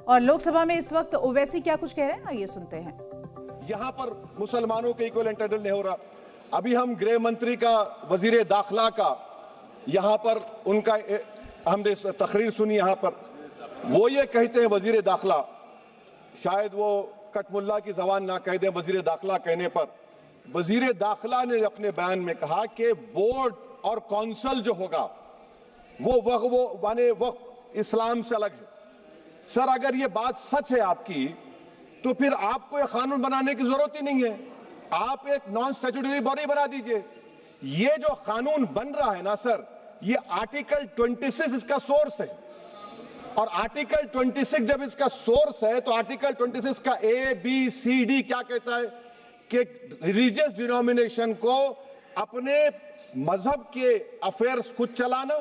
और लोकसभा में इस वक्त ओवैसी क्या कुछ कह रहे हैं, आइए सुनते हैं। यहाँ पर मुसलमानों के इक्विवेलेंट हैंडल नहीं हो रहा। अभी हम गृह मंत्री का, वजीर दाखिला का यहाँ पर उनका हमने तकरीर सुनी। यहाँ पर वो ये कहते हैं, वजीर दाखिला, शायद वो कटमुल्ला की जबान ना कह दें, वजीर दाखिला कहने पर वजीर दाखिला ने अपने बयान में कहा कि बोर्ड और कौंसल जो होगा वो माने वक्फ इस्लाम से अलग है। सर, अगर ये बात सच है आपकी, तो फिर आपको ये कानून बनाने की जरूरत ही नहीं है। आप एक नॉन स्टैट्यूटरी बॉडी बना दीजिए। ये जो कानून बन रहा है ना सर, ये आर्टिकल 26 इसका सोर्स है। और आर्टिकल 26 जब इसका सोर्स है, तो आर्टिकल 26 का ABCD क्या कहता है कि रिलीजियस डिनोमिनेशन को अपने मजहब के अफेयर्स खुद चलाना,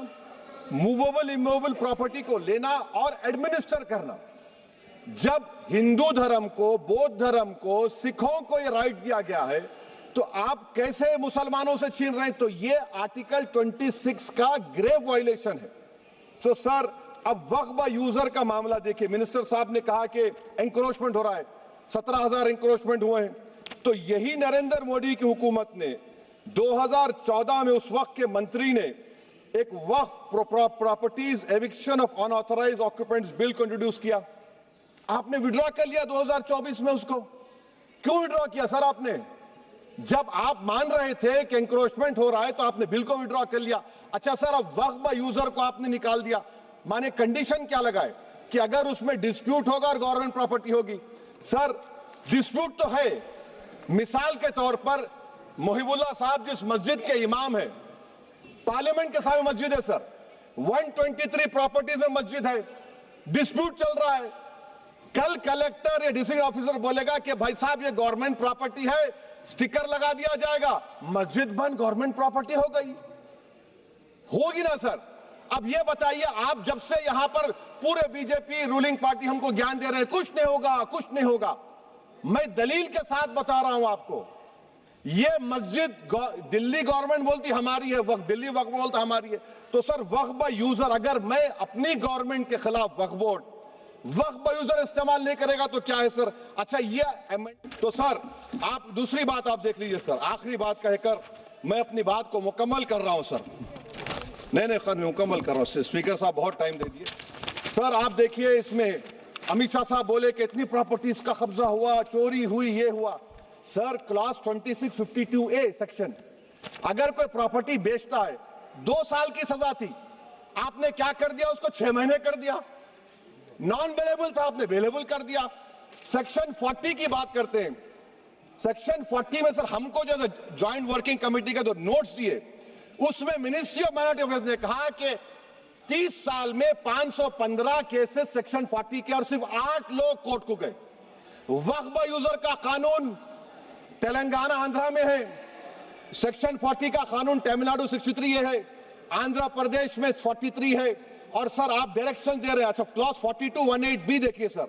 मूवेबल इमूवेबल प्रॉपर्टी को लेना और एडमिनिस्टर करना। जब हिंदू धर्म को, बौद्ध धर्म को, सिखों को यह राइट दिया गया है, तो आप कैसे मुसलमानों से छीन रहे हैं? तो यह आर्टिकल 26 का ग्रेव वायलेशन है। तो सर, अब वक्फ यूजर का मामला देखिए। मिनिस्टर साहब ने कहा कि एंक्रोचमेंट हो रहा है, 17,000 एंक्रोचमेंट हुए हैं। तो यही नरेंद्र मोदी की हुकूमत ने 2014 में उस वक्त के मंत्री ने एक Waqf properties eviction of unauthorised occupants bill को इंट्रोड्यूस किया। आपने विड्रॉ कर लिया 2024 में उसको। क्यों विड्रॉ किया सर आपने? जब आप मान रहे थे कि एंक्रोचमेंट हो रहा है, तो आपने बिल को विड्रॉ कर लिया। अच्छा सर, अब वक्फ यूजर को आपने निकाल दिया। माने कंडीशन क्या लगाए कि अगर उसमें डिस्प्यूट होगा और गवर्नमेंट प्रॉपर्टी होगी। सर, डिस्प्यूट तो है। मिसाल के तौर पर मोहिबुल्लाह साहब जिस मस्जिद के इमाम है, पार्लियामेंट के सामने मस्जिद है सर, 123 प्रॉपर्टीज में मस्जिद है, डिस्प्यूट चल रहा है। कल कलेक्टर या डिस्ट्रिक्ट ऑफिसर बोलेगा कि भाई साहब ये गवर्नमेंट प्रॉपर्टी है, स्टिकर लगा दिया जाएगा, मस्जिद बंद, गवर्नमेंट प्रॉपर्टी हो गई। होगी ना सर? अब ये बताइए, आप जब से यहां पर पूरे बीजेपी रूलिंग पार्टी हमको ज्ञान दे रहे हैं कुछ नहीं होगा, कुछ नहीं होगा। मैं दलील के साथ बता रहा हूं आपको। ये मस्जिद दिल्ली गवर्नमेंट बोलती हमारी है, वक्फ दिल्ली वक्फ बोलता हमारी है। तो सर, वक्फ यूजर, अगर मैं अपनी गवर्नमेंट के खिलाफ वक्फ बोर्ड वक्फ यूजर इस्तेमाल नहीं करेगा तो क्या है सर? अच्छा, ये तो सर आप दूसरी बात आप देख लीजिए सर। आखिरी बात कहकर मैं अपनी बात को मुकम्मल कर रहा हूं सर। नहीं खैर, मुकम्मल कर रहा हूं। स्पीकर साहब बहुत टाइम दे दिए। सर आप देखिए, इसमें अमित शाह साहब बोले कि इतनी प्रॉपर्टीज का कब्जा हुआ, चोरी हुई, ये हुआ। सर, क्लास 2652A सेक्शन, अगर कोई प्रॉपर्टी बेचता है, 2 साल की सजा थी, आपने क्या कर दिया? उसको 6 महीने कर दिया। नॉन बेलेबल था, आपने बेलेबल कर दिया। सेक्शन 40 की बात करते हैं। सेक्शन 40 में सर हमको जो ज्वाइंट वर्किंग कमेटी का जो नोट्स दिए, उसमें मिनिस्ट्री ऑफ माइनॉरिटी अफेयर्स ने कहा कि 30 साल में 515 केसेस सेक्शन 40 के, और सिर्फ 8 लोग कोर्ट को गए। वक्फ यूजर का कानून तेलंगाना, आंध्रा में है। सेक्शन 40 का कानून तमिलनाडु 63 है, आंध्र प्रदेश में 43 है। और सर आप डायरेक्शन दे रहे हैं। अच्छा, क्लॉज 4218B देखिए सर,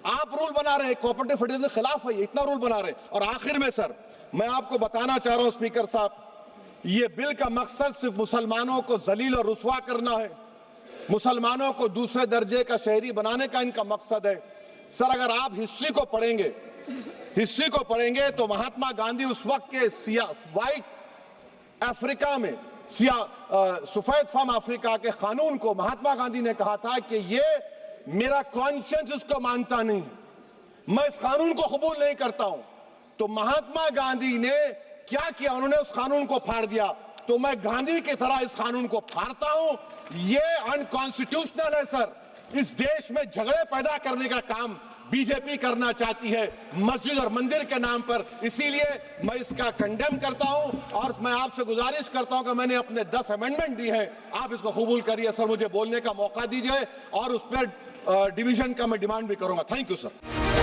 आप रूल बना रहे हैं, कोऑपरेटिव फेडरलिज्म के खिलाफ है, इतना रूल बना रहे हैं। और आखिर में सर मैं आपको बताना चाह रहा हूं स्पीकर साहब, ये बिल का मकसद सिर्फ मुसलमानों को जलील और रुस्वा करना है, मुसलमानों को दूसरे दर्जे का शहरी बनाने का इनका मकसद है। सर, अगर आप हिस्ट्री को पढ़ेंगे तो महात्मा गांधी उस वक्त के व्हाइट अफ्रीका में, सफेद फार्म अफ्रीका के कानून को महात्मा गांधी ने कहा था कि ये मेरा कॉन्शियंस इसको मानता नहीं, मैं इस कानून को कबूल नहीं करता हूं। तो महात्मा गांधी ने क्या किया? उन्होंने उस कानून को फाड़ दिया। तो मैं गांधी की तरह इस कानून को फाड़ता हूं। ये अनकॉन्स्टिट्यूशनल है सर। इस देश में झगड़े पैदा करने का काम बीजेपी करना चाहती है मस्जिद और मंदिर के नाम पर। इसीलिए मैं इसका कंडेम करता हूं और मैं आपसे गुजारिश करता हूं कि मैंने अपने 10 अमेंडमेंट दी हैं, आप इसको कबूल करिए सर, मुझे बोलने का मौका दीजिए और उस पर डिवीजन का मैं डिमांड भी करूंगा। Thank you sir.